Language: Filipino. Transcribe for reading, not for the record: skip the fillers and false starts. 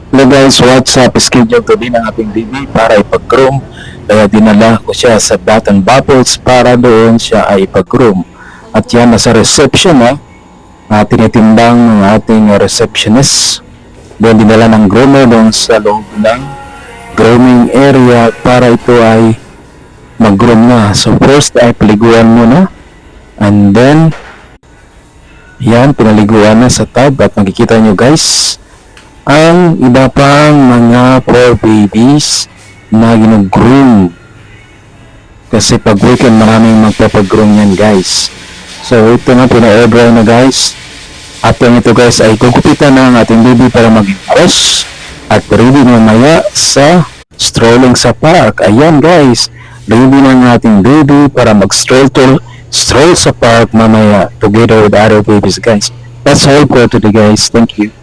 Hello guys, what's up? Schedule to din ang ating baby para ipag-groom. Kaya dinala ko siya sa Bath and Bubbles para doon siya ay ipag-groom. At yan, nasa reception tinitimbang ng ating receptionist. Doon dinala ng groomer doon sa loob ng grooming area para ito ay mag-groom na. So first ay paliguan muna. And then, yan, pinaliguan na sa tub. At makikita nyo guys, ang iba pang mga poor babies na gino-groom. Kasi pag weekend maraming magpapag-groom yan guys. So ito na, pina-order na guys. At yung ito guys ay kukupitan na ang ating baby para maging fresh at ready mamaya sa strolling sa park. Ayan guys, ready na ang ating baby para mag-stroll sa park mamaya together with other babies guys. That's all for today guys. Thank you.